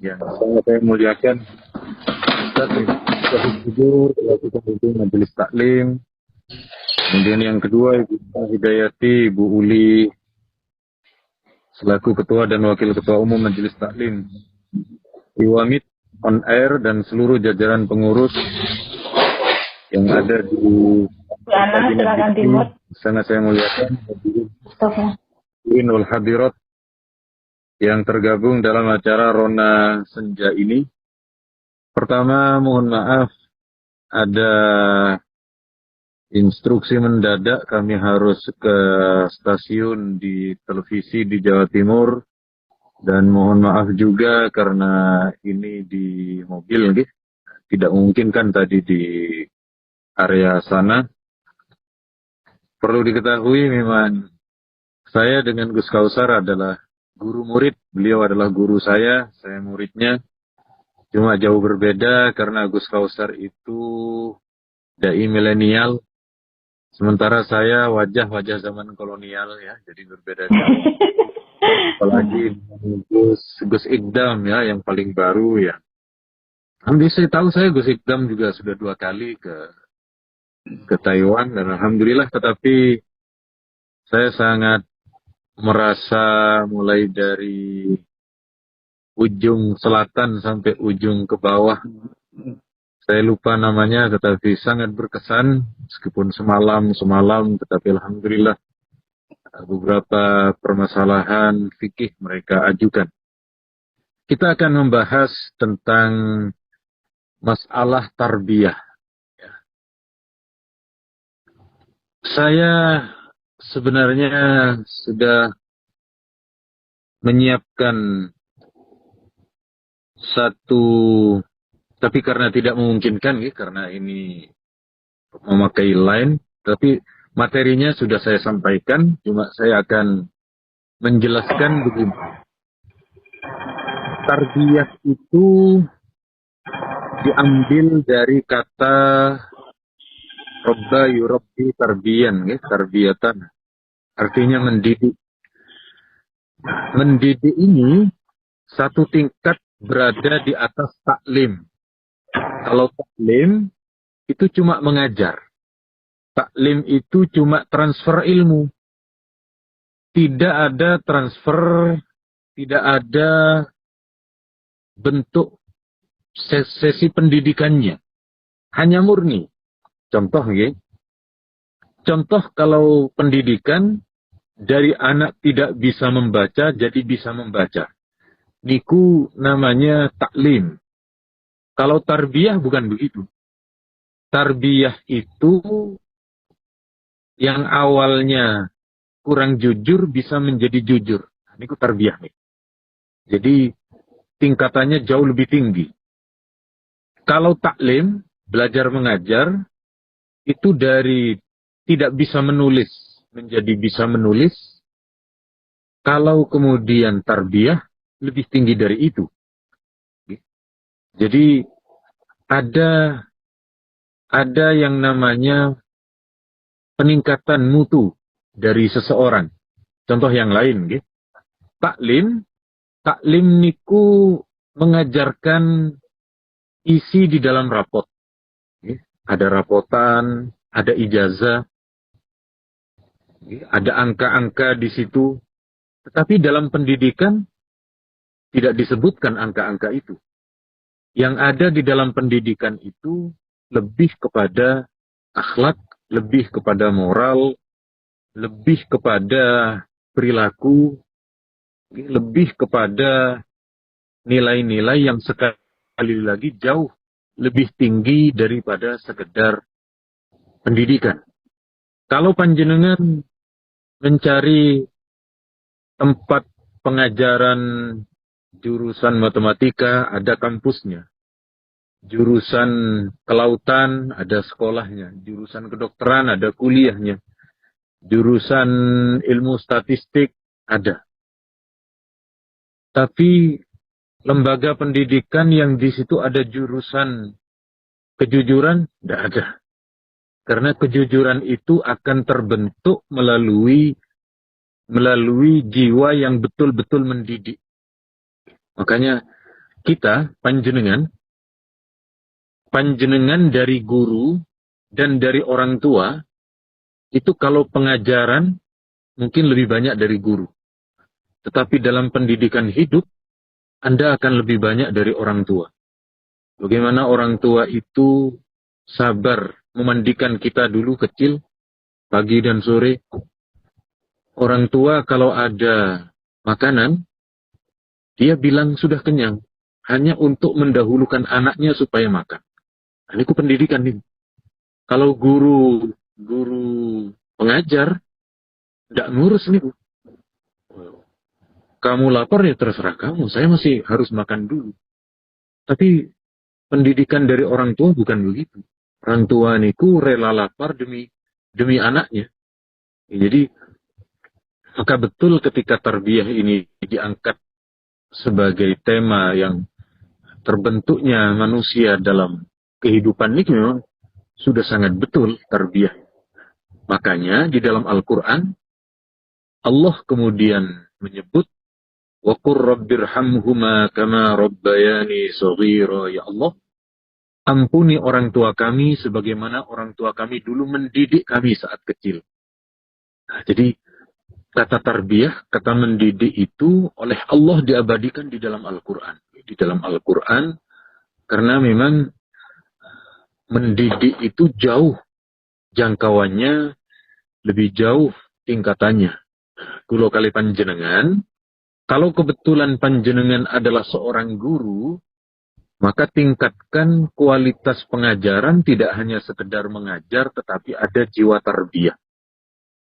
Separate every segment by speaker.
Speaker 1: Yang sangat saya muliakan, Ustaz tidur lakukan itu majelis taklim. Kemudian yang kedua, Ibu Hidayati, Ibu Uli selaku ketua dan wakil ketua umum majelis taklim, Iwamit on air dan seluruh jajaran pengurus yang ada di
Speaker 2: silakan Timur.
Speaker 1: Sangat saya muliakan hadirin wal hadirat yang tergabung dalam acara Rona Senja ini. Pertama, mohon maaf, ada instruksi mendadak, kami harus ke stasiun di televisi di Jawa Timur. Dan mohon maaf juga karena ini di mobil, gitu. Tidak mungkin kan tadi di area sana. Perlu diketahui memang saya dengan Gus Kausar adalah guru murid, beliau adalah guru saya muridnya. Cuma jauh berbeda karena Gus Kausar itu dai milenial, sementara saya wajah-wajah zaman kolonial ya, jadi berbeda jauh. Apalagi Gus Ikdam ya, yang paling baru ya. Alhamdulillah saya tahu, saya Gus Ikdam juga sudah 2 kali ke Taiwan dan alhamdulillah, tetapi saya sangat merasa mulai dari ujung selatan sampai ujung ke bawah, saya lupa namanya, tetapi sangat berkesan meskipun semalam, tetapi alhamdulillah beberapa permasalahan fikih mereka ajukan. Kita akan membahas tentang masalah tarbiyah. Saya sebenarnya sudah menyiapkan satu, tapi karena tidak memungkinkan, ya, karena ini memakai line, tapi materinya sudah saya sampaikan, cuma saya akan menjelaskan begini. Tarbiyah itu diambil dari kata Rabba yurabbi tarbiyan, ya, tarbiyatan. Artinya mendidik. Mendidik ini satu tingkat berada di atas taklim. Kalau taklim itu cuma mengajar. Taklim itu cuma transfer ilmu. Tidak ada transfer, tidak ada bentuk sesi pendidikannya. Hanya murni. Contoh ya. Contoh kalau pendidikan dari anak tidak bisa membaca jadi bisa membaca. Niku namanya taklim. Kalau tarbiyah bukan begitu. Tarbiyah itu yang awalnya kurang jujur bisa menjadi jujur. Niku tarbiyah nih. Jadi tingkatannya jauh lebih tinggi. Kalau taklim, belajar mengajar, itu dari tidak bisa menulis menjadi bisa menulis. Kalau kemudian tarbiyah, lebih tinggi dari itu. Jadi ada yang namanya peningkatan mutu dari seseorang. Contoh yang lain, gitu. Taklim niku mengajarkan isi di dalam rapot. Ada rapotan, ada ijazah, ada angka-angka di situ. Tetapi dalam pendidikan tidak disebutkan angka-angka itu. Yang ada di dalam pendidikan itu lebih kepada akhlak, lebih kepada moral, lebih kepada perilaku, lebih kepada nilai-nilai yang sekali lagi jauh lebih tinggi daripada sekedar pendidikan. Kalau panjenengan mencari tempat pengajaran jurusan matematika, ada kampusnya. Jurusan kelautan, ada sekolahnya. Jurusan kedokteran, ada kuliahnya. jurusan ilmu statistik ada. Tapi lembaga pendidikan yang di situ ada jurusan kejujuran, tidak ada. Karena kejujuran itu akan terbentuk melalui jiwa yang betul-betul mendidik. Makanya kita, panjenengan dari guru dan dari orang tua, itu kalau pengajaran mungkin lebih banyak dari guru. Tetapi dalam pendidikan hidup, Anda akan lebih banyak dari orang tua. Bagaimana orang tua itu sabar memandikan kita dulu kecil, pagi dan sore. Orang tua kalau ada makanan, dia bilang sudah kenyang. Hanya untuk mendahulukan anaknya supaya makan. Ini pendidikan nih. Kalau guru pengajar, tidak ngurus nih. Kamu lapar ya terserah kamu, saya masih harus makan dulu. Tapi pendidikan dari orang tua bukan begitu. Orang tua niku rela lapar demi anaknya. Jadi maka betul ketika tarbiyah ini diangkat sebagai tema yang terbentuknya manusia dalam kehidupan ini memang sudah sangat betul tarbiyah. Makanya di dalam Al-Quran Allah kemudian menyebut wa qur rabbirhamhuma kama rabbayani shaghira. Ya Allah, ampuni orang tua kami sebagaimana orang tua kami dulu mendidik kami saat kecil. Nah, jadi kata tarbiyah, kata mendidik itu oleh Allah diabadikan di dalam Al-Quran. Di dalam Al-Quran, karena memang mendidik itu jauh jangkauannya, lebih jauh tingkatannya. Kulo kali panjenengan, kalau kebetulan panjenengan adalah seorang guru, maka tingkatkan kualitas pengajaran tidak hanya sekedar mengajar, tetapi ada jiwa tarbiyah.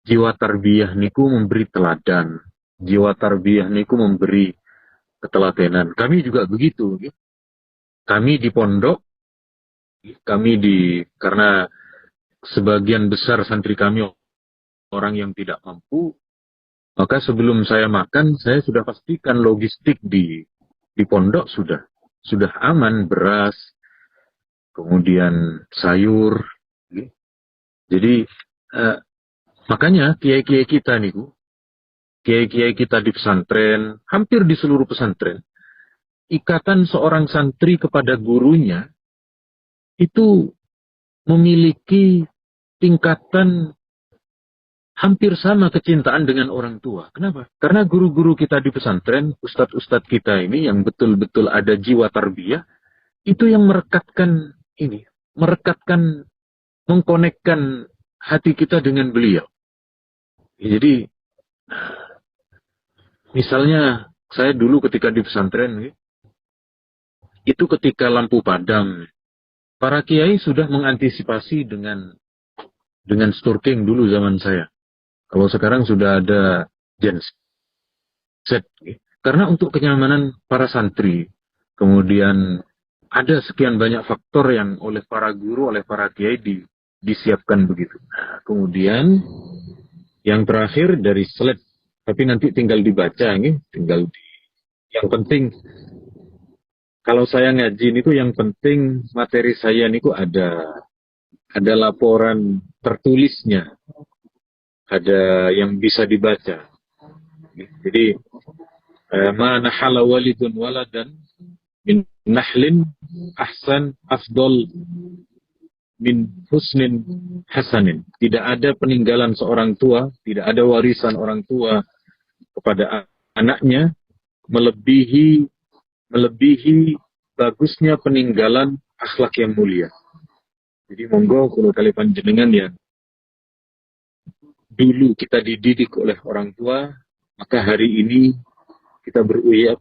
Speaker 1: Jiwa tarbiyah niku memberi teladan. Jiwa tarbiyah niku memberi ketelatenan. Kami juga begitu. Kami di pondok, karena sebagian besar santri kami orang yang tidak mampu, maka sebelum saya makan, saya sudah pastikan logistik di pondok sudah aman, beras, kemudian sayur. Jadi makanya kiai-kiai kita niku, kiai-kiai kita di pesantren, hampir di seluruh pesantren, ikatan seorang santri kepada gurunya itu memiliki tingkatan hampir sama kecintaan dengan orang tua. Kenapa? Karena guru-guru kita di pesantren, ustadz-ustadz kita ini yang betul-betul ada jiwa tarbiyah, itu yang merekatkan, mengkonekkan hati kita dengan beliau. Jadi, misalnya saya dulu ketika di pesantren, itu ketika lampu padam, para kiai sudah mengantisipasi dengan stalking dulu zaman saya. Kalau sekarang sudah ada genset. Karena untuk kenyamanan para santri, kemudian ada sekian banyak faktor yang oleh para guru, oleh para kiai disiapkan begitu. Nah, kemudian yang terakhir dari slide, tapi nanti tinggal dibaca, yang penting kalau saya ngaji niku yang penting materi saya niku ada laporan tertulisnya. Ada yang bisa dibaca. Jadi, ma nahala walidun waladan min nahlin ahsan afdol min husnin hasanin. Tidak ada peninggalan seorang tua, tidak ada warisan orang tua kepada anaknya melebihi bagusnya peninggalan akhlak yang mulia. Jadi monggo kalau kali panjenengan ya dulu kita dididik oleh orang tua, maka hari ini kita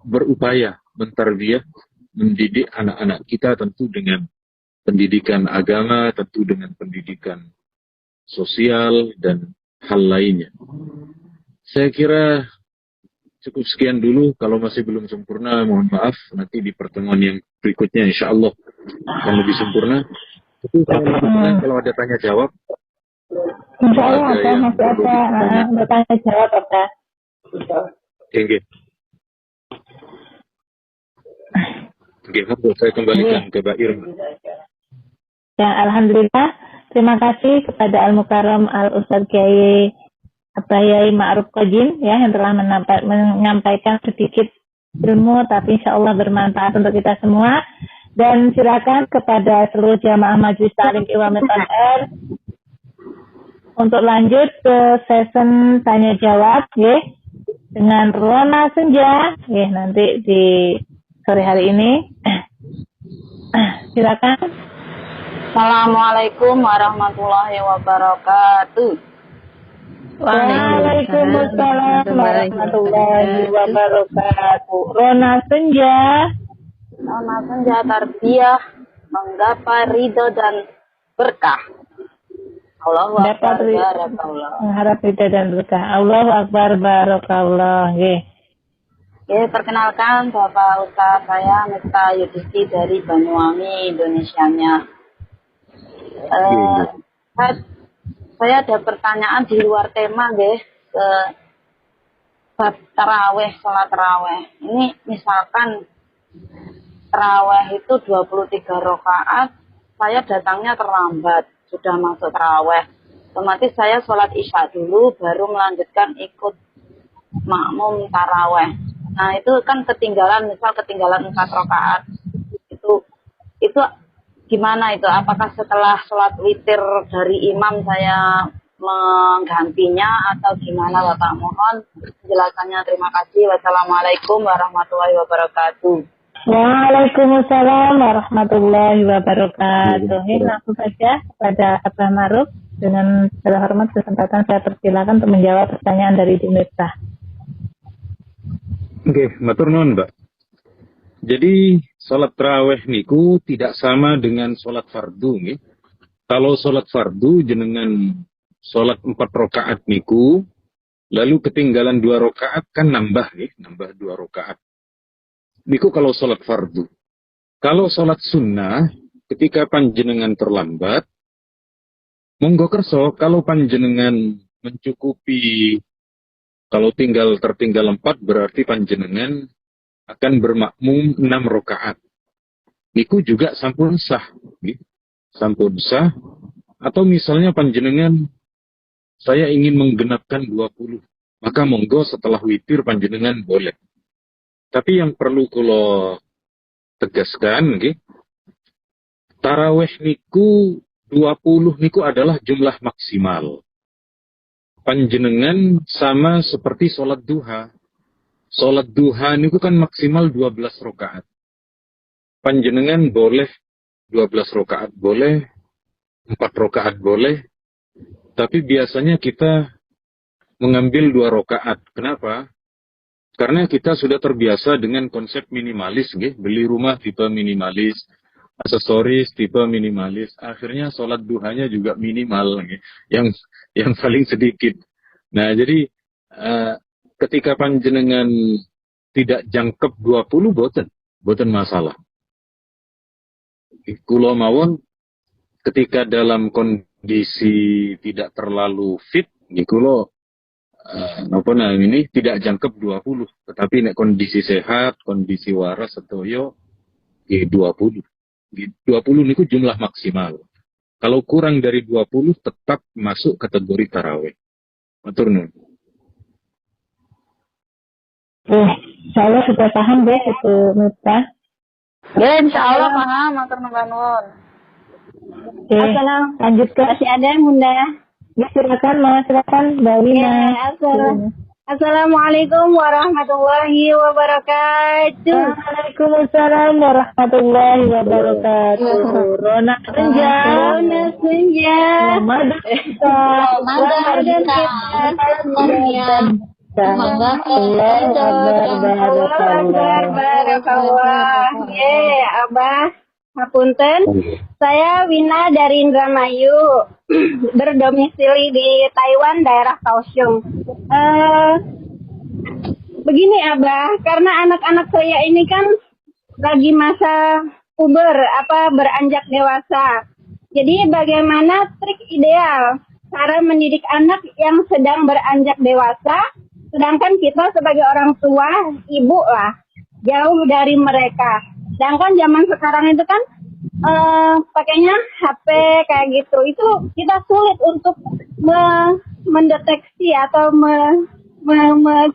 Speaker 1: berupaya mentarbiyah, mendidik anak-anak kita tentu dengan pendidikan agama, tentu dengan pendidikan sosial dan hal lainnya. Saya kira cukup sekian dulu. Kalau masih belum sempurna, mohon maaf. Nanti di pertemuan yang berikutnya insya Allah akan lebih sempurna. Tapi kalau ada tanya jawab,
Speaker 2: Insya Allah
Speaker 1: ada
Speaker 2: Abah
Speaker 1: yang
Speaker 2: masih
Speaker 1: perlu
Speaker 2: ada
Speaker 1: ditanya.
Speaker 2: bertanya jawab Abah.
Speaker 1: Oke, oke, saya kembalikan ke Mbak Irma.
Speaker 2: Ya, alhamdulillah. Terima kasih kepada Al-Mukarram Al-Ustadz Kiai Yai Ma'ruf Qajin ya yang telah menyampaikan sedikit ilmu tapi insya Allah bermanfaat untuk kita semua. Dan silakan kepada seluruh jamaah Majelis Ta'lim Iwamit On-Air untuk lanjut ke session tanya jawab ya dengan Rona Senja ya nanti di sore hari ini. Silakan.
Speaker 3: Assalamualaikum warahmatullahi wabarakatuh.
Speaker 2: Waalaikumsalam warahmatullahi wabarakatuh. Rona Senja.
Speaker 3: Rona Senja tarbiyah menggapai ridho dan berkah. Allahu Akbar, barakallah.
Speaker 2: Mengharap ridho dan berkah. Allahu Akbar, barakallah.
Speaker 3: Perkenalkan Bapak Ustaz, saya Miftah Yudhisti dari Banyuwangi, Indonesianya. Saya ada pertanyaan di luar tema, bab taraweh, sholat taraweh. Ini misalkan taraweh itu 23 rakaat, saya datangnya terlambat, sudah masuk taraweh. Otomatis saya sholat isya dulu, baru melanjutkan ikut makmum taraweh. Nah itu kan ketinggalan, misal ketinggalan 4 rakaat. Itu gimana itu? Apakah setelah sholat witir dari imam saya menggantinya atau gimana Bapak? Mohon penjelasannya. Terima kasih. Wassalamualaikum warahmatullahi wabarakatuh.
Speaker 2: Waalaikumsalam warahmatullahi wabarakatuh. Ini langsung saja kepada Abah Ma'ruf. Dengan segala hormat kesempatan saya persilakan untuk menjawab pertanyaan dari Dimirta.
Speaker 1: Oke, matur nuwun, Mbak. Jadi sholat taraweh niku tidak sama dengan sholat fardu nih. Kalau sholat fardu jenengan sholat 4 rakaat niku, lalu ketinggalan 2 rakaat kan nambah 2 rakaat. Niku kalau sholat fardu. Kalau sholat sunnah, ketika panjenengan terlambat, monggo kerso kalau panjenengan mencukupi, kalau tertinggal 4 berarti panjenengan akan bermakmum 6 rakaat. Niku juga sampun sah. Sampun sah. Atau misalnya panjenengan, saya ingin menggenapkan 20. Maka monggo setelah witir panjenengan boleh. Tapi yang perlu kula tegaskan, taraweh niku 20 niku adalah jumlah maksimal. Panjenengan sama seperti sholat duha. Sholat duha niku kan maksimal 12 rakaat. Panjenengan boleh 12 rakaat boleh, 4 rakaat boleh. Tapi biasanya kita mengambil 2 rakaat. Kenapa? Karena kita sudah terbiasa dengan konsep minimalis, beli rumah tipe minimalis, aksesoris tipe minimalis. Akhirnya sholat duhanya juga minimal, yang paling sedikit. Nah, jadi ketika panjenengan tidak jangkep 20, boten masalah. Kula mawon ketika dalam kondisi tidak terlalu fit, kula ini tidak jangkep 20, tetapi nek kondisi sehat, kondisi waras sedoyo 20. 20 niku jumlah maksimal. Kalau kurang dari 20 tetap masuk kategori tarawih. Matur nuwun.
Speaker 2: Saya sudah paham itu Miftah.
Speaker 3: Ya, insyaallah paham, matur nuwun.
Speaker 2: Lanjutkan.
Speaker 3: Masih ada Bunda?
Speaker 2: Ya, silakan Mbak Wina.
Speaker 3: Assalamualaikum warahmatullahi wabarakatuh.
Speaker 2: Waalaikumsalam warahmatullahi wabarakatuh. Rona Senja.
Speaker 3: Semoga barakallah. Abah. Hapunten, saya Wina dari Indramayu, berdomisili di Taiwan, daerah Kaohsiung. Begini Abah, karena anak-anak saya ini kan lagi masa puber, beranjak dewasa. Jadi bagaimana trik ideal
Speaker 4: cara mendidik anak yang sedang beranjak dewasa, sedangkan kita sebagai orang tua, ibu lah, jauh dari mereka. Sedangkan zaman sekarang itu kan pakainya HP kayak gitu, itu kita sulit untuk mendeteksi atau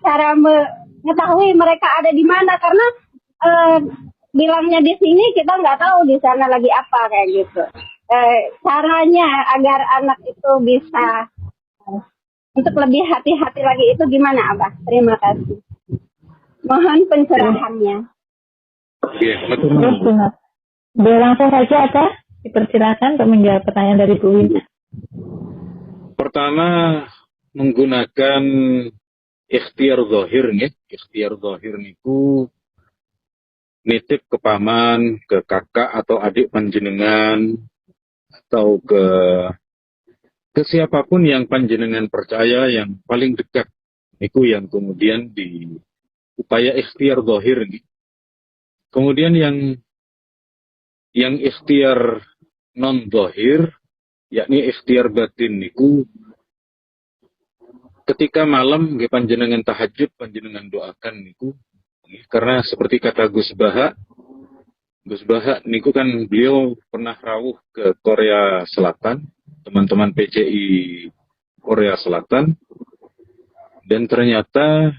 Speaker 4: cara mengetahui mereka ada di mana, karena bilangnya di sini kita nggak tahu di sana lagi apa kayak gitu. Caranya agar anak itu bisa untuk lebih hati-hati lagi itu gimana, Abah? Terima kasih. Mohon pencerahannya.
Speaker 1: Oke,
Speaker 2: Terus Bunda. Langsung saja Abah, dipersilakan untuk menjawab pertanyaan dari Bu Winda.
Speaker 1: Pertama, menggunakan ikhtiar zahir nggih. Ikhtiar zahir niku nitip ke paman, ke kakak atau adik panjenengan, atau ke siapapun yang panjenengan percaya yang paling dekat. Niku yang kemudian di upaya ikhtiar zahir nggih. Kemudian yang ikhtiar non zahir, yakni ikhtiar batin niku ketika malam nggih panjenengan tahajud, panjenengan doakan niku, karena seperti kata Gus Baha niku kan beliau pernah rawuh ke Korea Selatan, teman-teman PCI Korea Selatan, dan ternyata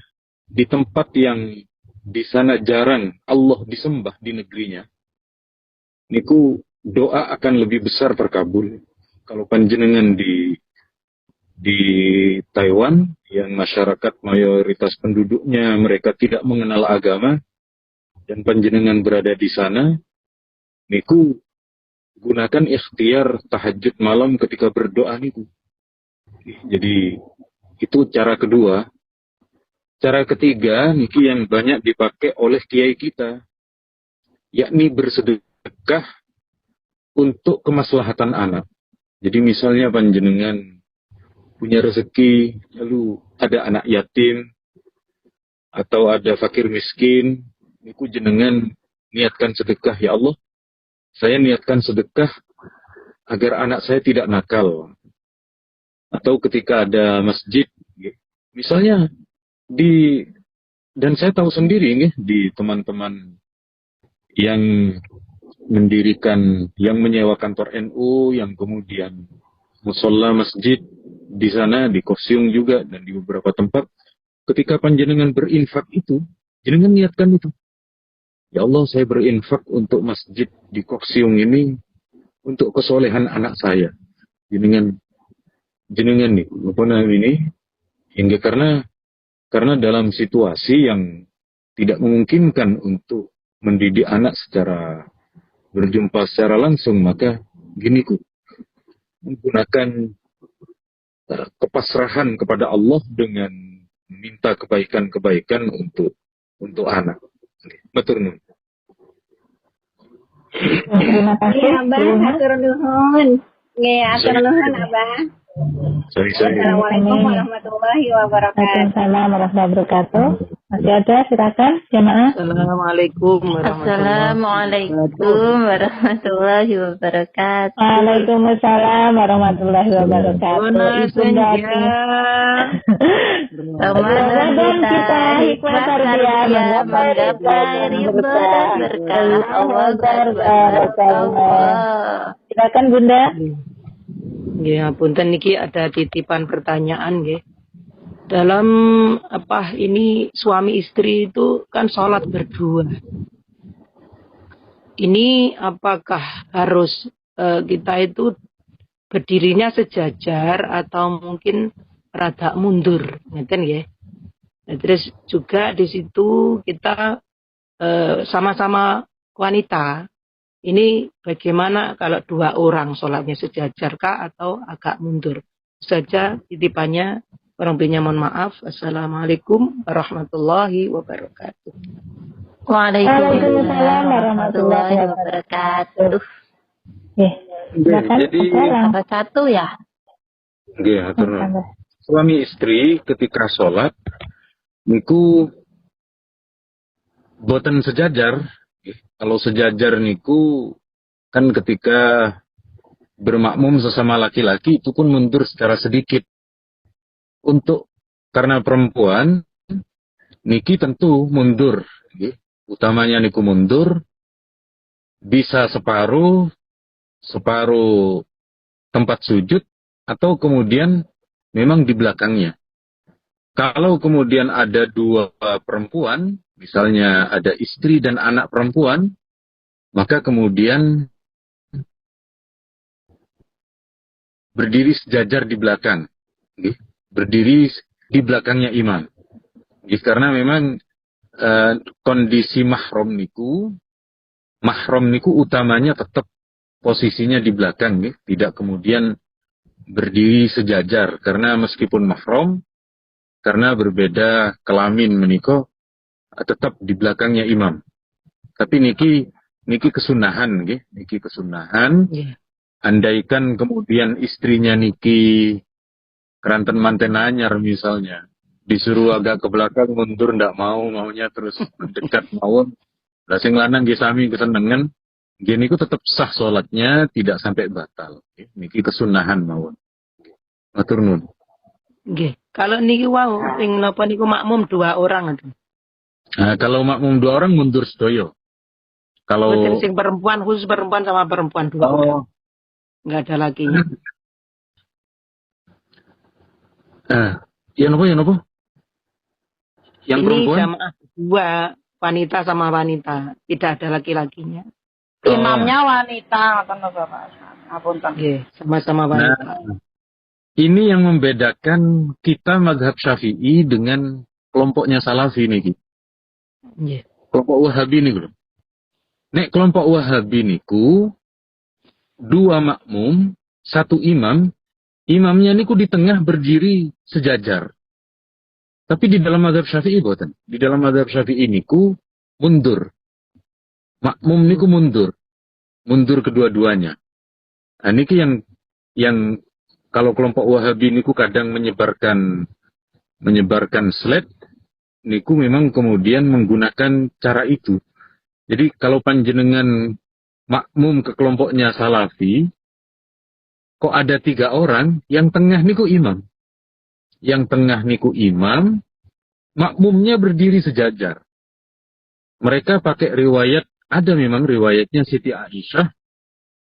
Speaker 1: di tempat yang di sana jarang Allah disembah di negerinya, niku doa akan lebih besar terkabul. Kalau panjenengan di Taiwan yang masyarakat mayoritas penduduknya mereka tidak mengenal agama, dan panjenengan berada di sana, niku gunakan ikhtiar tahajud malam ketika berdoa niku. Jadi itu cara kedua. Cara ketiga niki yang banyak dipakai oleh kiai kita, yakni bersedekah untuk kemaslahatan anak. Jadi misalnya panjenengan punya rezeki, lalu ada anak yatim, atau ada fakir miskin, niku jenengan niatkan sedekah, ya Allah, saya niatkan sedekah agar anak saya tidak nakal. Atau ketika ada masjid, misalnya dan saya tahu sendiri nih, di teman-teman yang mendirikan, yang menyewa kantor NU, yang kemudian musola masjid di sana, di Kosyung juga, dan di beberapa tempat, ketika panjenengan berinfak itu, jenengan niatkan itu. Ya Allah, saya berinfak untuk masjid di Kosyung ini, untuk kesolehan anak saya. Jenengan nih, ini, hingga karena dalam situasi yang tidak memungkinkan untuk mendidik anak secara berjumpa secara langsung, maka gini ku, menggunakan kepasrahan kepada Allah dengan minta kebaikan-kebaikan untuk anak. Matur nuwun.
Speaker 2: Terima kasih.
Speaker 4: Iya, Abah, hatur nuhun. Nggih, hatur nuhun, Abah. Assalamualaikum warahmatullahi wabarakatuh.
Speaker 2: Waalaikumsalam warahmatullahi wabarakatuh. Masih ada, silakan jamaah.
Speaker 5: Assalamualaikum warahmatullahi wabarakatuh.
Speaker 2: Waalaikumsalam warahmatullahi wabarakatuh. Ibu Dati. Ramadan kita hikmah tarbiyah menggapai berkah Allah. Silakan Bunda.
Speaker 5: Ya, punten niki ada titipan pertanyaan nggih. Dalam ini suami istri itu kan sholat berdua. Ini apakah harus kita itu berdirinya sejajar atau mungkin rada mundur, ngeten nggih. Nah, terus juga di situ kita sama-sama wanita. Ini bagaimana kalau dua orang sholatnya sejajar kah atau agak mundur? Saja titipannya, orang punya mohon maaf. Assalamualaikum warahmatullahi wabarakatuh.
Speaker 2: Waalaikumsalam warahmatullahi wabarakatuh.
Speaker 1: Jadi
Speaker 2: apa satu ya?
Speaker 1: Suami istri ketika sholat niku boten sejajar. Kalau sejajar niku kan ketika bermakmum sesama laki-laki itu pun mundur secara sedikit. Karena perempuan, niki tentu mundur. Utamanya niku mundur, bisa separuh tempat sujud, atau kemudian memang di belakangnya. Kalau kemudian ada dua perempuan, misalnya ada istri dan anak perempuan, maka kemudian berdiri sejajar di belakang. Berdiri di belakangnya imam. Karena memang kondisi mahram niku utamanya tetap posisinya di belakang, tidak kemudian berdiri sejajar, karena meskipun mahram, karena berbeda kelamin meniko, tetap di belakangnya imam. Tapi niki kesunahan, niki kesunahan. Andaikan kemudian istrinya niki keranten manten anyar misalnya, disuruh agak ke belakang mundur ndak mau, maunya terus mendekat mawon. Lah sing lanang nggih sami kesenengan, nggih niku tetap sah salatnya, tidak sampai batal. Niki kesunahan mawon. Matur nuwun.
Speaker 5: Nggih. Kalau niki wau sing napa niku makmum 2 orang itu.
Speaker 1: Nah, kalau makmum 2 orang mundur sedoyo. Kalau
Speaker 5: sing perempuan, khusus perempuan sama perempuan 2 orang. Enggak ada lakinya.
Speaker 1: Ya nopo? Yang
Speaker 5: ini
Speaker 1: perempuan?
Speaker 5: Jamaah 2, wanita sama wanita, tidak ada laki-lakinya.
Speaker 3: Imamnya wanita, Bapak. Apunten.
Speaker 5: Nggih, sama-sama wanita.
Speaker 1: Nah, ini yang membedakan kita mazhab Syafi'i dengan kelompoknya Salafi niki.
Speaker 5: Nggih.
Speaker 1: Kelompok Wahabi niku lho. Nek kelompok Wahabi niku 2 makmum, 1 imam, imamnya niku di tengah berdiri sejajar. Tapi di dalam mazhab Syafi'i boten. Di dalam mazhab Syafi'i niku mundur. Makmum niku mundur. Mundur kedua-duanya. Nah, niki yang kalau kelompok Wahabi niku kadang menyebarkan slide, niku memang kemudian menggunakan cara itu. Jadi kalau panjenengan makmum ke kelompoknya Salafi, kok ada 3 orang, yang tengah niku imam. Yang tengah niku imam, makmumnya berdiri sejajar. Mereka pakai riwayat, ada memang riwayatnya Siti Aisyah.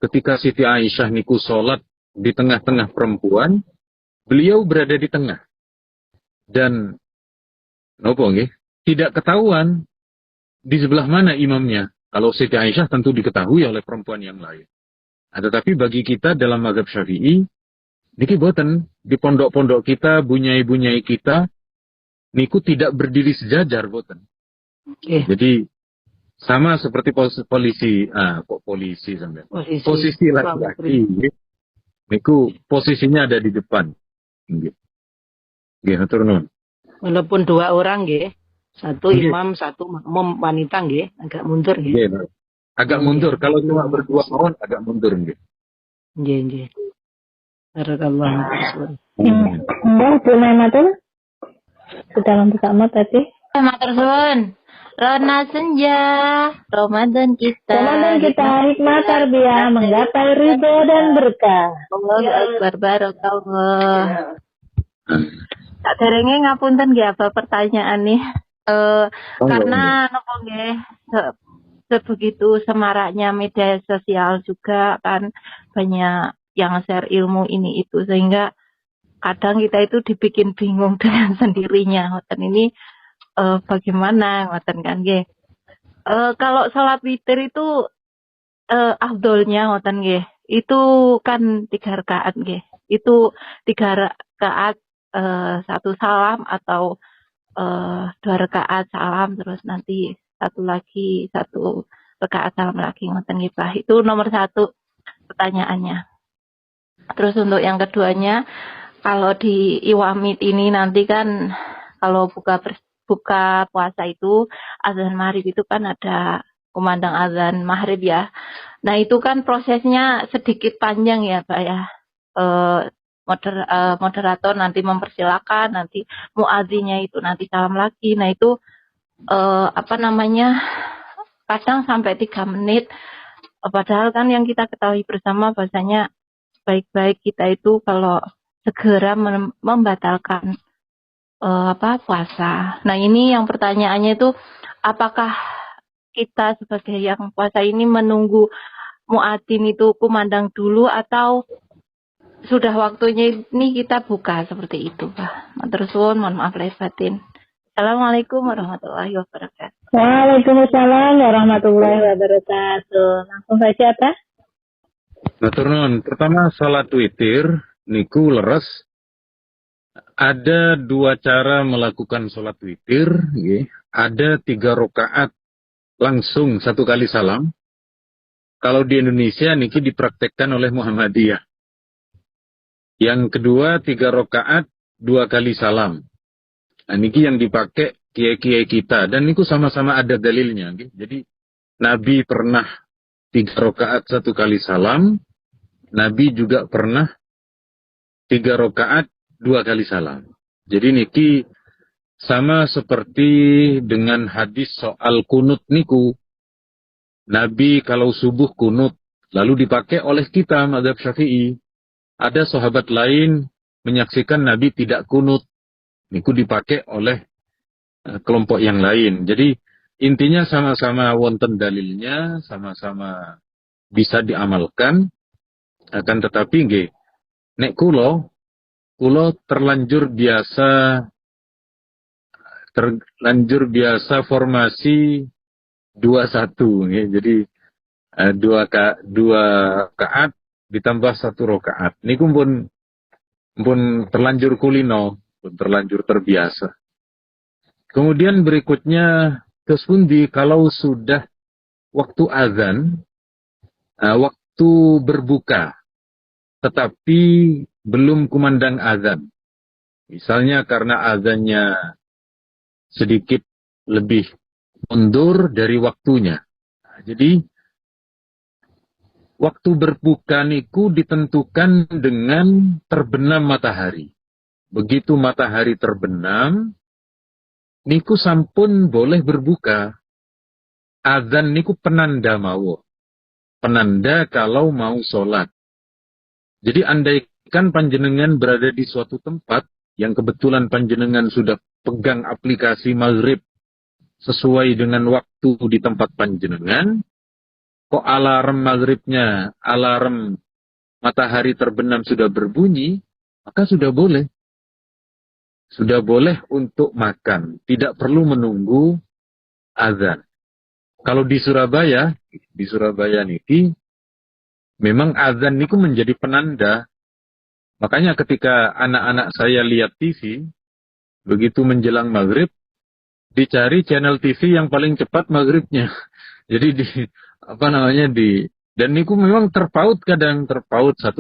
Speaker 1: Ketika Siti Aisyah niku sholat di tengah-tengah perempuan, beliau berada di tengah. Dan nopo nggih, tidak ketahuan di sebelah mana imamnya. Kalau Siti Aisyah tentu diketahui oleh perempuan yang lain. Tetapi bagi kita dalam mazhab Syafi'i, niki boten, di pondok-pondok kita, bunyai-bunyai kita, niku tidak berdiri sejajar boten. Jadi sama seperti polisi sampean. Posisi laki-laki, niku posisinya ada di depan. Nggih. Nggih, matur nuwun.
Speaker 5: Walaupun 2 orang nggih, 1 imam, 1 makmum wanita nggih, agak mundur nggih.
Speaker 1: Nggih. Agak mundur, kalau cuma berdua mawon agak mundur nggih.
Speaker 5: Nggih. Barakallahu fiikum.
Speaker 2: Bu Maimatul sudah membuka tadi.
Speaker 6: Matur suwun. Rona senja, Ramadan kita
Speaker 2: hikmah tarbiyah menggapai ridho dan berkah.
Speaker 6: Allahu Akbar, barakallah. Tak derenge ngapunten nggih apa pertanyaan nih. Karena nopo nggih sebegitu semaraknya media sosial juga kan banyak yang share ilmu ini itu, sehingga kadang kita itu dibikin bingung dengan sendirinya. Ngoten ini bagaimana ngoten kan nggih. Kalau salat witir itu afdolnya ngoten nggih. Itu kan 3 rakaat nggih. Itu 3 rakaat 1 salam atau 2 rakaat salam terus nanti 1 lagi 1 rakaat salam lagi ngoten nggih Pak. Itu nomor 1 pertanyaannya. Terus untuk yang keduanya, kalau di Iwamit ini nanti kan kalau buka puasa itu azan maghrib itu kan ada kumandang azan maghrib ya. Nah itu kan prosesnya sedikit panjang ya Pak ya. Moderator nanti mempersilakan, nanti muadzinnya itu nanti salam lagi. Nah itu kadang sampai 3 menit. Padahal kan yang kita ketahui bersama bahasanya sebaik-baik kita itu kalau segera membatalkan puasa. Nah, ini yang pertanyaannya itu apakah kita sebagai yang puasa ini menunggu muadzin itu kumandang dulu atau sudah waktunya ini kita buka seperti itu, Pak. Matur suwun, mohon maaf lahir batin. Assalamualaikum warahmatullahi wabarakatuh.
Speaker 2: Waalaikumsalam warahmatullahi wabarakatuh. Langsung saja, Pak.
Speaker 1: Matur nuwun. Pertama salat witir niku leres. Ada dua cara melakukan salat witir, nggih. Ada 3 rakaat langsung 1 kali salam. Kalau di Indonesia niki dipraktekkan oleh Muhammadiyah. Yang kedua 3 rakaat 2 kali salam. Nah, niki yang dipakai kiai-kiai kita dan niku sama-sama ada dalilnya, nggih. Jadi Nabi pernah 3 rakaat 1 kali salam. Nabi juga pernah 3 rakaat 2 kali salam. Jadi niki sama seperti dengan hadis soal kunut niku. Nabi kalau subuh kunut, lalu dipakai oleh kita mazhab Syafi'i. Ada sahabat lain menyaksikan Nabi tidak kunut. Niku dipakai oleh kelompok yang lain. Jadi intinya sama-sama wonten dalilnya, sama-sama bisa diamalkan. Akan tetapi nggih, nek kula terlanjur biasa formasi 2-1 nggih. Jadi 2 rakaat ditambah 1 rakaat. Niku pun terlanjur kulino, pun terlanjur terbiasa. Kemudian berikutnya kesundi kalau sudah waktu azan, waktu berbuka, tetapi belum kumandang azan. Misalnya karena azannya sedikit lebih mundur dari waktunya. Jadi waktu berbuka niku ditentukan dengan terbenam matahari. Begitu matahari terbenam, niku sampun boleh berbuka. Azan niku penanda mawon. Penanda kalau mau sholat. Jadi andaikan panjenengan berada di suatu tempat yang kebetulan panjenengan sudah pegang aplikasi maghrib sesuai dengan waktu di tempat panjenengan, kok alarm maghribnya, alarm matahari terbenam sudah berbunyi, maka sudah boleh. Sudah boleh untuk makan, tidak perlu menunggu azan. Kalau di Surabaya niki, memang azan niku menjadi penanda. Makanya ketika anak-anak saya lihat TV, begitu menjelang maghrib, dicari channel TV yang paling cepat maghribnya. Jadi dan niku memang terpaut 1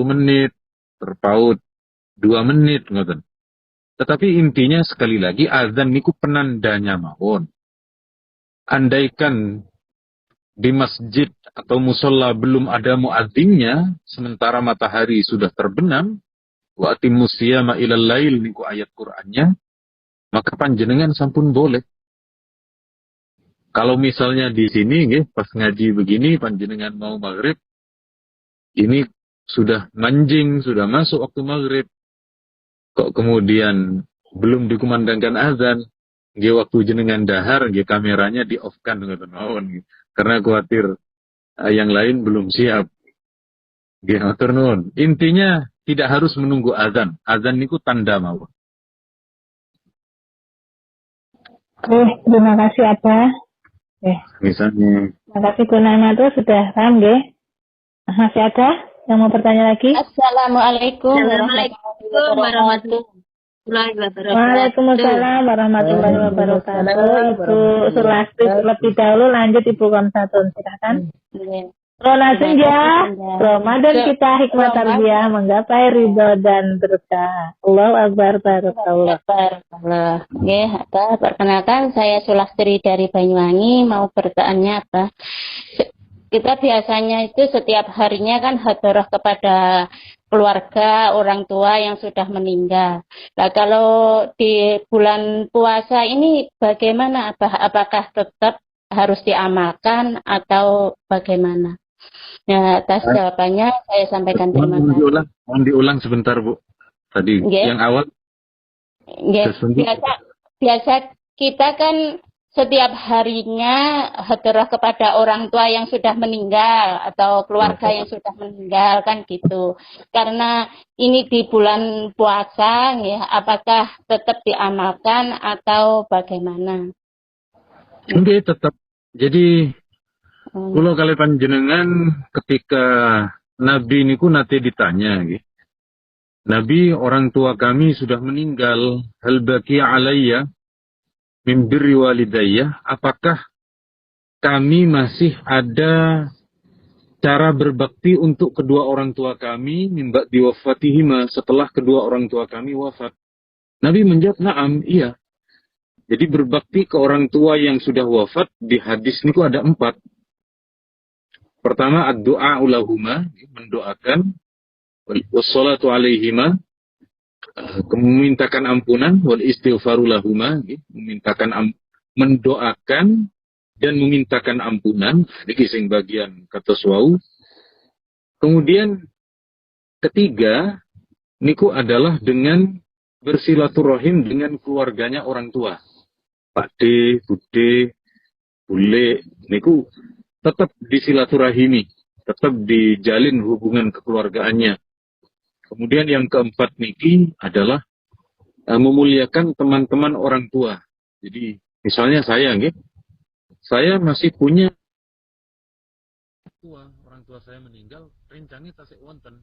Speaker 1: menit, terpaut 2 menit, ngoten. Tetapi intinya sekali lagi azan niku penandanya mawon. Andaikan di masjid atau musola belum ada muadzinnya, sementara matahari sudah terbenam, wa atimmus siyama ilal lail niku ayat Qur'annya, maka panjenengan sampun boleh. Kalau misalnya di sini nggih, pas ngaji begini panjenengan mau maghrib, ini sudah manjing, sudah masuk waktu maghrib, kok kemudian belum dikumandangkan azan, nggih waktu jenengan dahar, nggih kameranya di off-kan ngoten mawon nggih. Karena khawatir yang lain belum siap. Nggih matur nuwun. Intinya tidak harus menunggu azan. Azan niku tanda mawon.
Speaker 2: Terima kasih Abah.
Speaker 1: Misalnya.
Speaker 2: Terima kasih Gunana tuh sudah paham nggih. Masih ada yang mau bertanya lagi?
Speaker 3: Assalamualaikum
Speaker 6: warahmatullahi wabarakatuh.
Speaker 2: Waalaikumsalam warahmatullahi wabarakatuh. Ibu Sulasti lebih dahulu, lanjut Ibu Kamsatun, silakan. Rona senja, Ramadan kita hikmah tarbiyah menggapai ridho dan berkah. Allahu Akbar, barakallah.
Speaker 3: Nggih, perkenalkan saya Sulastri dari Banyuwangi, mau bertanya apa? Kita biasanya itu setiap harinya kan hadroh kepada keluarga, orang tua yang sudah meninggal. Nah, kalau di bulan puasa ini bagaimana? Apakah tetap harus diamalkan atau bagaimana?
Speaker 7: Nah, atas jawabannya saya sampaikan terima kasih.
Speaker 1: Mohon diulang sebentar, Bu. Tadi
Speaker 7: Nggih.
Speaker 1: yang awal.
Speaker 7: Nggih, biasa kita kan setiap harinya hadroh kepada orang tua yang sudah meninggal atau keluarga yang sudah meninggal kan gitu. Karena ini di bulan puasa, ya, apakah tetap diamalkan atau bagaimana?
Speaker 1: Oke, tetap. Jadi kalau kali panjenengan ketika Nabi niku nate ditanya, gitu. Nabi, orang tua kami sudah meninggal, hal baki alayya min birri walidayya, apakah kami masih ada cara berbakti untuk kedua orang tua kami min ba'di wafatihima, setelah kedua orang tua kami wafat? Nabi menjawab, na'am, iya. Jadi berbakti ke orang tua yang sudah wafat di hadis niku ada 4. Pertama, ad-du'a ulahuma, mendoakan, wassalatu alaihima, memintakan ampunan, wal istighfaru lahuma, mendoakan dan memintakan ampunan, iki sing bagian kata suau. Kemudian ketiga niku adalah dengan bersilaturahim dengan keluarganya orang tua. Pakde, bude, bule, niku tetap disilaturahimi, tetap dijalin hubungan kekeluargaannya. Kemudian yang keempat niki adalah memuliakan teman-teman orang tua. Jadi misalnya saya, saya masih punya orang tua saya meninggal, rencana tasik wonten.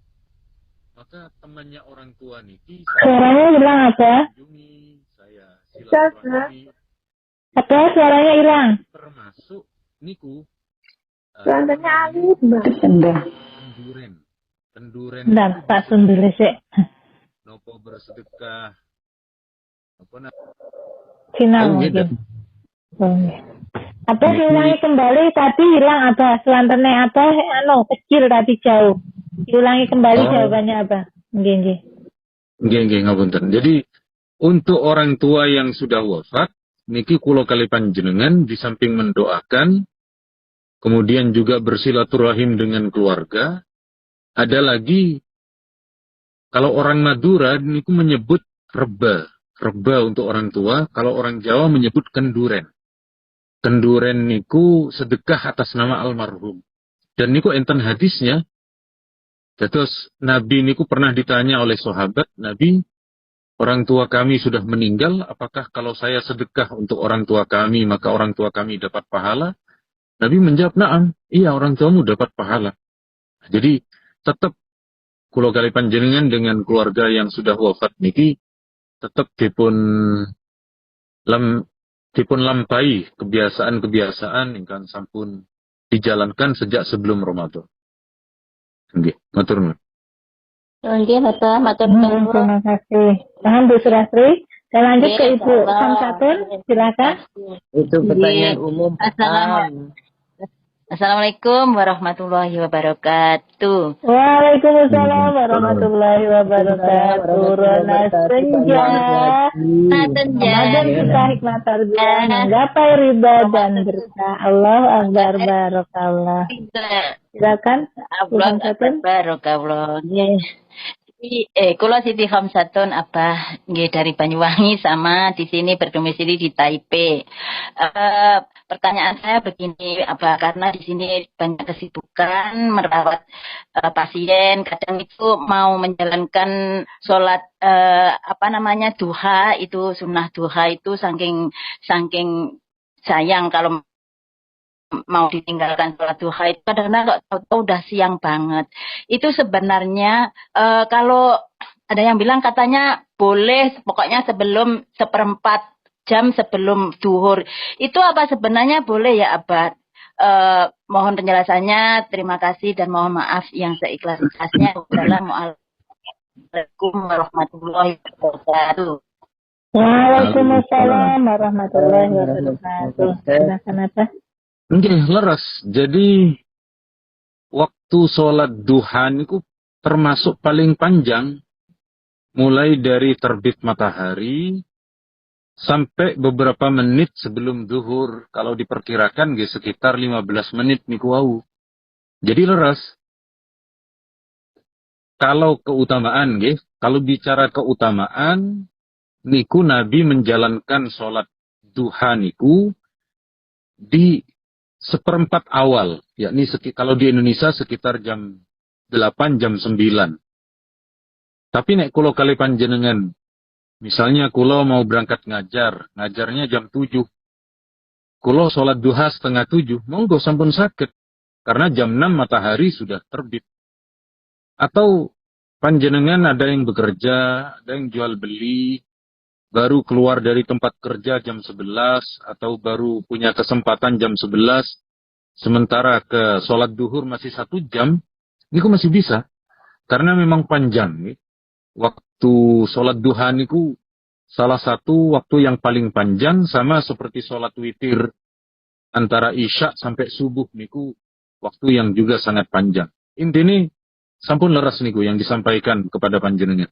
Speaker 1: Maka temannya orang tua niki
Speaker 2: Suaranya hilang apa?
Speaker 1: Saya silaturahmi.
Speaker 2: Apa suaranya hilang?
Speaker 1: Termasuk niku.
Speaker 4: Suaranya alif, Mbak.
Speaker 1: Tenduren.
Speaker 2: Bentar, Pak Sundule sih.
Speaker 1: Nopo bersedekah.
Speaker 2: Final mungkin. Apa diulangi kembali tadi hilang apa? Selantarnya apa? Kecil tapi jauh. Diulangi kembali jawabannya apa? Nggih.
Speaker 1: Ngapunten. Jadi untuk orang tua yang sudah wafat, niki kula kali panjenengan di samping mendoakan, kemudian juga bersilaturahim dengan keluarga. Ada lagi, kalau orang Madura niku menyebut reba untuk orang tua. Kalau orang Jawa menyebut kenduren. Kenduren niku sedekah atas nama almarhum. Dan niku enten hadisnya. Terus Nabi niku pernah ditanya oleh sahabat, Nabi, orang tua kami sudah meninggal, apakah kalau saya sedekah untuk orang tua kami, maka orang tua kami dapat pahala? Nabi menjawab, na'am, iya, orang tuamu dapat pahala. Jadi tetap kula kali panjenengan dengan keluarga yang sudah wafat niki tetap dipun lampahi kebiasaan ingkang sampun dijalankan sejak sebelum Ramadan. Nggih, matur nuwun.
Speaker 7: Nggih, Bapak, matur nuwun.
Speaker 2: Terima kasih. Paham Bu Surastri? Saya lanjut ke Ibu Samsatun, silakan.
Speaker 8: Itu pertanyaan umum.
Speaker 7: Assalamualaikum warahmatullahi wabarakatuh.
Speaker 2: Waalaikumsalam warahmatullahi wabarakatuh. Rona senja. Ramadan kita hikmat tarbiyah, menggapai ridha dan berkah. Allah Akbar, barakallah. Silakan.
Speaker 7: Allah Akbar, barakallah. Kula Siti Khamsatun Abah nggih dari Banyuwangi, sama di sini berdomisili di Taipei. Pertanyaan saya begini, Abah, karena di sini banyak kesibukan merawat pasien, kadang itu mau menjalankan sholat duha, itu sunnah duha itu saking sayang kalau mau ditinggalkan sholat duha itu kadang-kadang tahu udah siang banget. Itu sebenarnya kalau ada yang bilang katanya boleh pokoknya sebelum 1/4 jam sebelum duhur. Itu apa sebenarnya boleh ya Abad? Mohon penjelasannya, terima kasih dan mohon maaf yang seikhlas-ikhlasnya. Assalamualaikum warahmatullahi wabarakatuh.
Speaker 2: Waalaikumsalam warahmatullahi wabarakatuh. Silakan apa?
Speaker 1: Leres. Jadi waktu sholat duha itu termasuk paling panjang, mulai dari terbit matahari sampai beberapa menit sebelum duhur. Kalau diperkirakan sekitar 15 menit niku wau. Jadi leres. Kalau keutamaan nggih, kalau bicara keutamaan niku Nabi menjalankan sholat duha niku di seperempat awal, yakni kalau di Indonesia sekitar jam 8 jam 9. Tapi nek kulo kali panjenengan, misalnya kulo mau berangkat ngajarnya jam 7. Kulo sholat duha setengah 7, monggo sampun sakit. Karena jam 6 matahari sudah terbit. Atau panjenengan ada yang bekerja, ada yang jual beli, baru keluar dari tempat kerja jam 11, atau baru punya kesempatan jam 11, sementara ke sholat duhur masih 1 jam, ini masih bisa. Karena memang panjang. Nih. Waktu sholat duha niku salah satu waktu yang paling panjang, sama seperti sholat witir antara isya sampai subuh niku waktu yang juga sangat panjang. Intinya sampun leres niku yang disampaikan kepada panjenengan.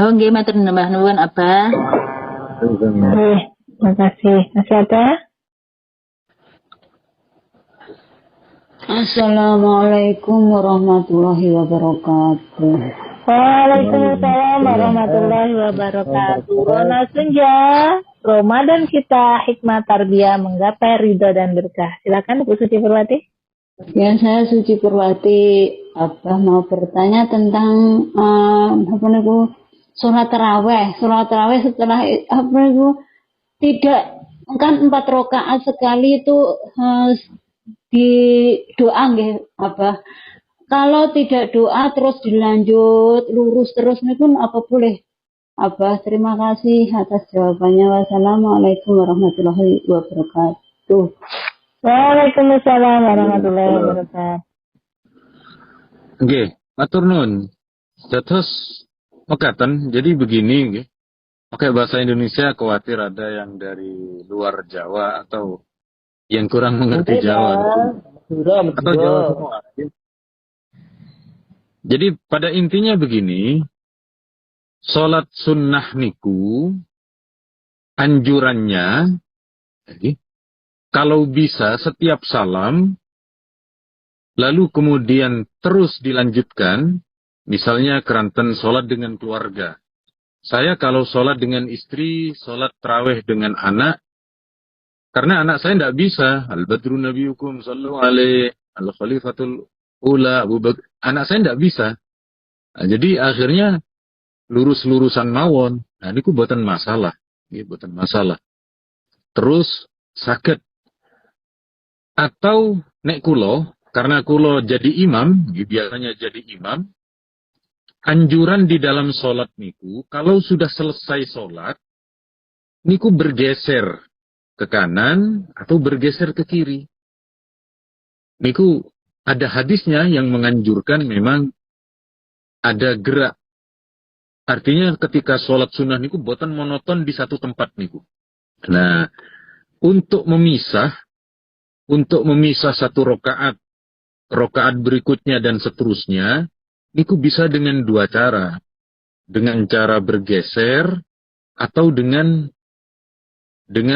Speaker 7: Oh, nggih matur nuwun Abah.
Speaker 2: Terima kasih. Masih ada?
Speaker 3: Assalamualaikum warahmatullahi wabarakatuh.
Speaker 2: Waalaikumsalam warahmatullahi wabarakatuh. Rona Senja, Ramadan kita hikmah tarbiyah menggapai ridho dan berkah. Silakan Bu Suci Purwati.
Speaker 3: Ya, saya Suci Purwati. Abah mau bertanya tentang sholat taraweh. Sholat taraweh setelah tidak kan 4 rakaat sekali itu di doa nggih Abah. Kalau tidak doa terus dilanjut lurus terus niku apa boleh? Abah, terima kasih atas jawabannya. Wassalamualaikum warahmatullahi wabarakatuh.
Speaker 2: Waalaikumsalam warahmatullahi wabarakatuh.
Speaker 1: Nggih, matur nuwun. Dados mekaten, jadi begini nggih. Pakai bahasa Indonesia khawatir ada yang dari luar Jawa atau yang kurang mengerti Jawa. Atau Jawa semua. Jadi pada intinya begini, sholat sunnah niku anjurannya, jadi, kalau bisa setiap salam, lalu kemudian terus dilanjutkan, misalnya keranten sholat dengan keluarga. Saya kalau sholat dengan istri, sholat tarawih dengan anak, karena anak saya tidak bisa. Al-Badrun Nabiyukum sallallahu alaihi al-Khalifatul Ula Abu Bakar. Anak saya tidak bisa. Nah, jadi akhirnya lurus-lurusan mawon. Nah, ini buatan masalah. Ini buatan masalah. Terus sakit. Atau nek kulo, karena kulo jadi imam, biasanya jadi imam, anjuran di dalam sholat niku, kalau sudah selesai sholat, niku bergeser ke kanan atau bergeser ke kiri. Niku ada hadisnya yang menganjurkan memang ada gerak. Artinya ketika sholat sunnah niku boten monoton di satu tempat niku. Nah, untuk memisah satu rokaat berikutnya dan seterusnya, niku bisa dengan 2 cara. Dengan cara bergeser atau dengan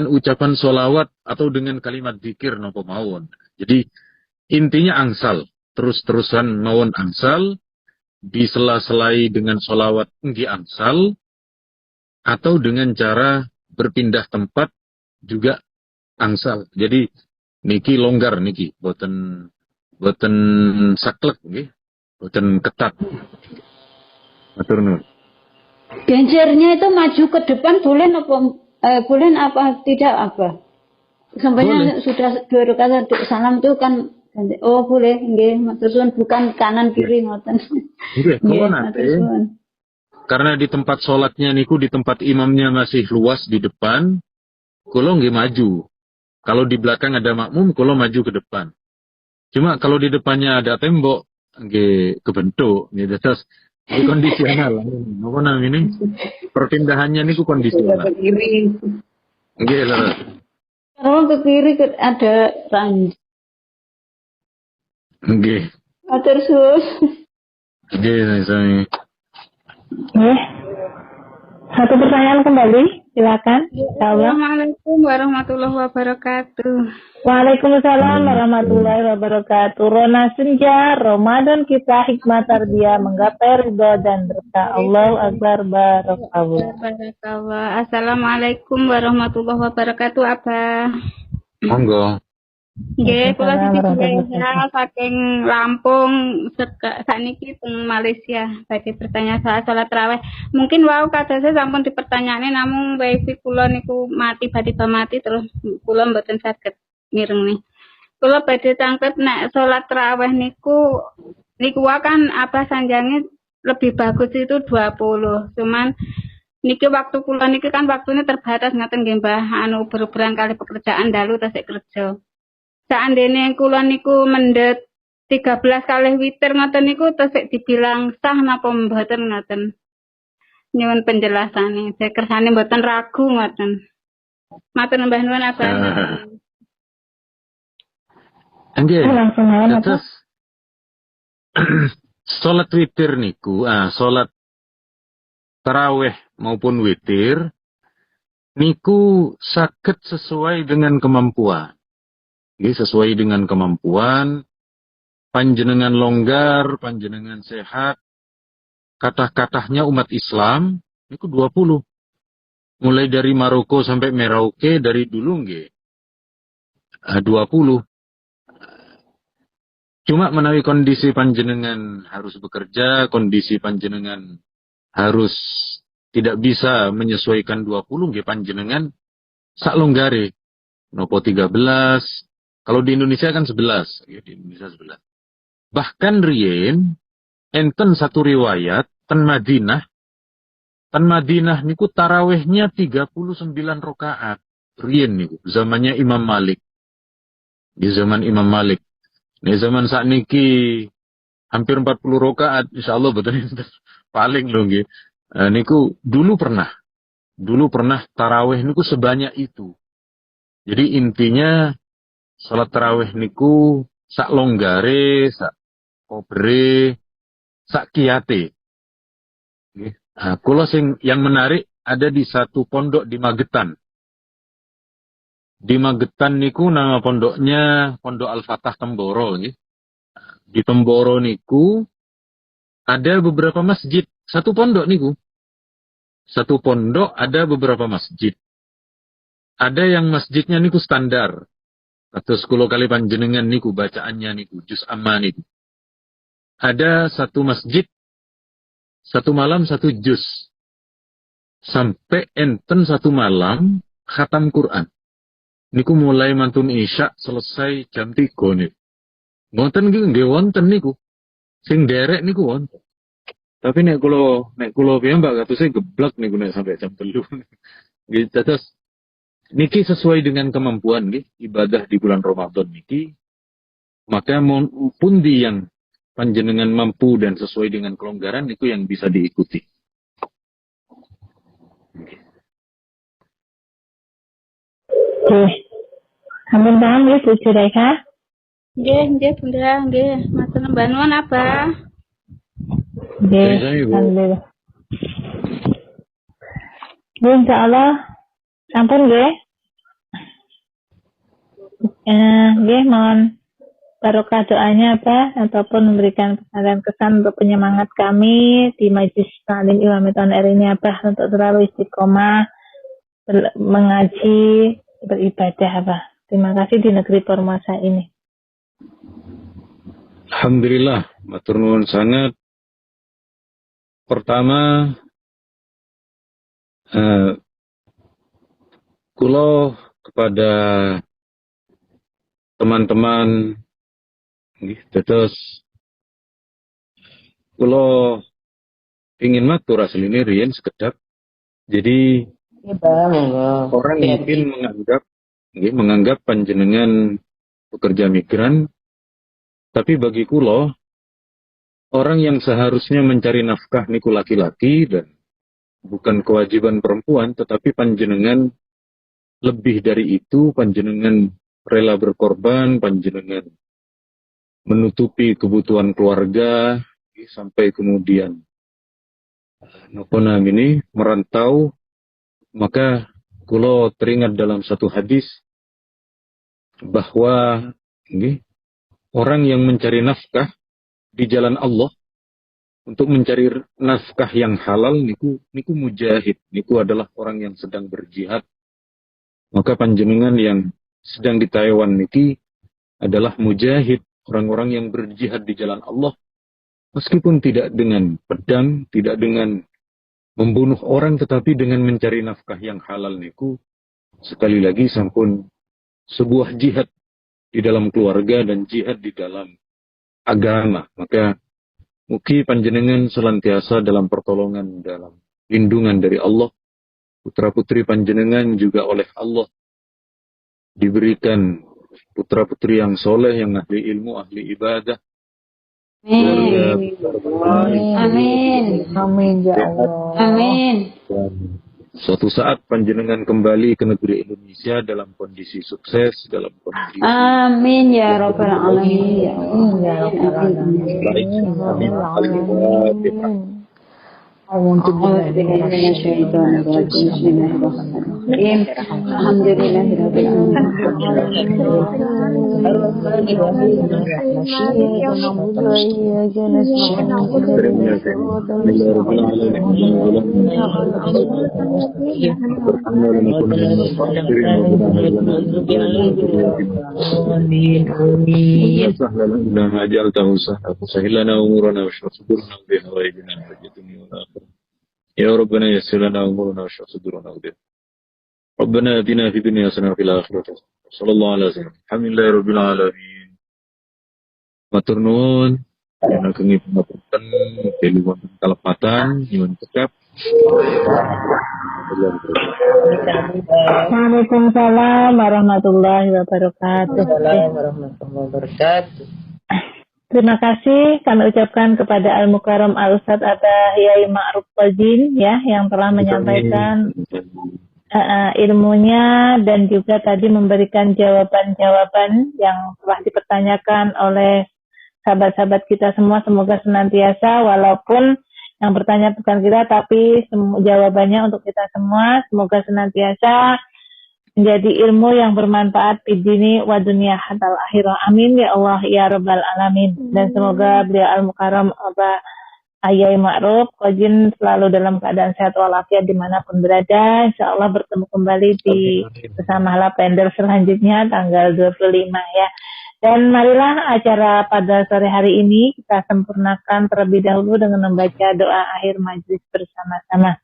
Speaker 1: ucapan sholawat atau dengan kalimat dzikir napa mawon. Jadi intinya angsal, terus-terusan mawon angsal, disela-selai dengan sholawat nggih angsal, atau dengan cara berpindah tempat juga angsal. Jadi niki longgar niki, boten saklek nggih, boten ketat. Matur nuwun.
Speaker 3: Genjernya itu maju ke depan boleh apa tidak apa? Sampainya sudah 2 rakaat salam itu kan boleh nggih, matur suwun, bukan kanan kiri ngoten.
Speaker 1: Nggih, kula nate. Karena di tempat sholatnya niku di tempat imamnya masih luas di depan, kula nggih maju. Kalau di belakang ada makmum, kula maju ke depan. Cuma kalau di depannya ada tembok, nggih kebentuk, nggih terus ini kondisional. Apa namanya ini? Perpindahannya niku kondisional.
Speaker 3: Ke kiri.
Speaker 1: Nggih lho.
Speaker 3: Kalau ke kiri ada ranjang.
Speaker 1: Nggih.
Speaker 3: Matur suwun.
Speaker 1: Nggih, sami.
Speaker 2: Satu pertanyaan kembali, silakan. Insyaallah.
Speaker 9: Assalamualaikum warahmatullahi wabarakatuh.
Speaker 2: Waalaikumsalam warahmatullahi wabarakatuh. Rona senja, Ramadan kita hikmah tarbiyah menggapai ridho dan berkah. Allahu Akbar, barakallah.
Speaker 9: Barakallah. Assalamualaikum warahmatullahi wabarakatuh, Abah.
Speaker 1: Monggo.
Speaker 9: Nggih, kula sisi
Speaker 2: Waalaikumsalam
Speaker 9: Juleha saking Lampung sakniki teng Malaysia. Badhe pertanyaan soal salat tarawih. Mungkin wau kadose sampun dipertanyane namung wifi kula niku mati tiba mati terus kula mboten saged mireng nih. Kula badhe cangket nek salat tarawih niku kan apa sanjange lebih bagus itu 20. Cuman niki waktu kula niki kan waktunya terbatas ngaten nggih Mbah, anu beruberan kali pekerjaan dalu tasik kerja. Seandainya kula niku mendet 13 kali witir ngoten niku tesik dibilang sah napa mboten ngoten. Nyuwun penjelasane. Saya kersane mboten ragu ngoten. Matur Mbah nuwun Abah.
Speaker 1: Nggih.
Speaker 2: Langsung aja.
Speaker 1: Terus salat witir niku, salat tarawih maupun witir niku saged sesuai dengan kemampuan. Sesuai dengan kemampuan, panjenengan longgar, panjenengan sehat, kata-katanya umat Islam, itu 20. Mulai dari Maroko sampai Merauke, dari dulu nggih 20. Cuma menawi kondisi panjenengan harus bekerja, kondisi panjenengan harus tidak bisa menyesuaikan 20, nggih panjenengan sak longgare. Nopo 13, kalau di Indonesia kan 11, ya di Indonesia 11. Bahkan rien enten satu riwayat ten Madinah niku tarawihnya 39 rakaat. Rien niku zamannya Imam Malik. Di zaman Imam Malik. Di zaman sakniki hampir 40 rakaat insyaallah betul paling lho nggih. Niku dulu pernah tarawih niku sebanyak itu. Jadi intinya salat tarawih niku sak longgare, sak kobre, sak kiate. Kula sing yang menarik ada di satu pondok di Magetan. Di Magetan niku nama pondoknya Pondok Al-Fatah Temboro nggih. Di Temboro niku ada beberapa masjid. Satu pondok niku. Satu pondok ada beberapa masjid. Ada yang masjidnya niku standar. Atau 10 kali panjenengan niku bacaannya niku juz amma niku. Ada satu masjid satu malam satu juz. Sampai enten satu malam khatam Quran. Niku mulai mantun isya selesai jam 3 niku. Wonten nggih wonten niku. Sing derek niku wonten. Tapi nek kula piyambak katuse geblek niku nek sampai jam 3. Nggih terus niki sesuai dengan kemampuan nggih ibadah di bulan Ramadan niki. Maka pundi yang panjenengan mampu dan sesuai dengan kelonggaran itu yang bisa diikuti.
Speaker 2: Oke. Ampun paham nggih Bu Juleha?
Speaker 9: Nggih Bunda, nggih. Matur Mbah nuwun Abah.
Speaker 2: Nggih. Alhamdulillah. Insyaallah ampun nggih. Nggih mohon barokah doanya ataupun memberikan kesan untuk penyemangat kami di Majelis Taklim Ilmu tahun ini untuk selalu istiqomah mengaji beribadah Terima kasih di negeri Formosa ini.
Speaker 1: Alhamdulillah, matur nuwun sangat. Pertama, kula kepada teman-teman terus kula ingin matur asline riyen sekedap. Jadi orang mungkin menganggap panjenengan pekerja migran, tapi bagi kula orang yang seharusnya mencari nafkah niku laki-laki dan bukan kewajiban perempuan, tetapi panjenengan lebih dari itu, panjenengan rela berkorban, panjenengan menutupi kebutuhan keluarga sampai kemudian Nopona ini merantau, maka kulo teringat dalam satu hadis bahwa orang yang mencari nafkah di jalan Allah untuk mencari nafkah yang halal niku mujahid, niku adalah orang yang sedang berjihad. Maka panjenengan yang sedang di Taiwan niki adalah mujahid, orang-orang yang berjihad di jalan Allah, meskipun tidak dengan pedang, tidak dengan membunuh orang, tetapi dengan mencari nafkah yang halal niku sekali lagi sampun sebuah jihad di dalam keluarga dan jihad di dalam agama. Maka mugi panjenengan senantiasa dalam pertolongan, dalam lindungan dari Allah. Putra-putri panjenengan juga oleh Allah diberikan putra-putri yang soleh, yang ahli ilmu, ahli ibadah.
Speaker 9: Amin. Amin. Amin ya Allah. Amin.
Speaker 1: Suatu saat panjenengan kembali ke negeri Indonesia dalam kondisi sukses, dalam kondisi
Speaker 9: Amin ya rabbal alamin.
Speaker 1: baik. Amin. Ya Rabbana yassir lana umurana wa shrah sadrana wa Rabbana atina fid dunya hasanah wa fil akhirati hasanah. Sallallahu alaihi wasallam. Alhamdulillahi rabbil alamin. Matur nuwun yen ageng pangapunten dene wonten kalepatan nyuwun cekap.
Speaker 2: Waalaikumsalam warahmatullahi wabarakatuh. Terima kasih kami ucapkan kepada Al-Mukarram Al-Ustaz Abah Yai Ma'ruf Qajin ya, yang telah menyampaikan ilmunya dan juga tadi memberikan jawaban-jawaban yang telah dipertanyakan oleh sahabat-sahabat kita semua. Semoga senantiasa, walaupun yang bertanya bukan kita tapi jawabannya untuk kita semua, semoga senantiasa menjadi ilmu yang bermanfaat di dini wa dunia hatal akhirah. Amin ya Allah ya rabbal alamin. Dan semoga beliau Al-Mukarram Abah Yai Ma'ruf Qajin selalu dalam keadaan sehat walafiat dimanapun berada. Insya Allah bertemu kembali di bersama Lavender selanjutnya tanggal 25 ya. Dan marilah acara pada sore hari ini kita sempurnakan terlebih dahulu dengan membaca doa akhir majelis bersama-sama.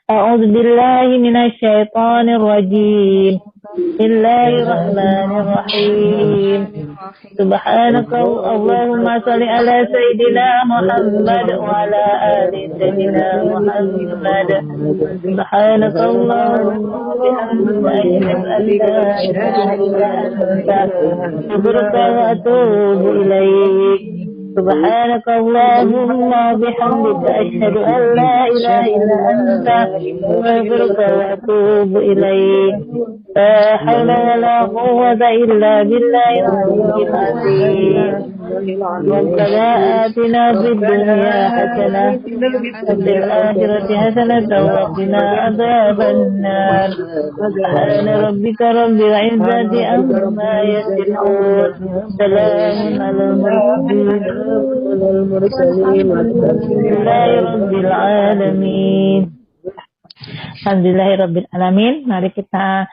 Speaker 2: A'udzu billahi minasyaitonir rajim. Bismillahirrahmanirrahim. Subhanaka Allahumma shalli ala sayidina Muhammad wa ala ali sayidina Muhammad. Subhanaka Allahumma bihamdika asyhadu wa atubu ilaik. سبحانك اللهم بحمدك أشهد أن لا إله إلا أنت أستغفرك وأتوب إليك لا حول ولا قوة إلا بالله العلي العظيم ربنا آتنا في الدنيا حسنة وفي الآخرة حسنة وقنا عذاب النار سبحان ربك رب العزة عما يصفون سلام على المرسلين والحمد لله رب العالمين. Alhamdulillahirabbil alamin. Mari kita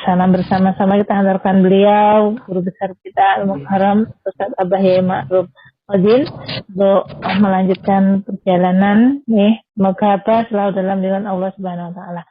Speaker 2: salam bersama-sama, kita hantarkan beliau guru besar kita Al-Mukarram Ustaz Abah Yai Ma'ruf Qajin untuk melanjutkan perjalanan nih. Semoga selalu dalam lindungan Allah Subhanahu wa taala.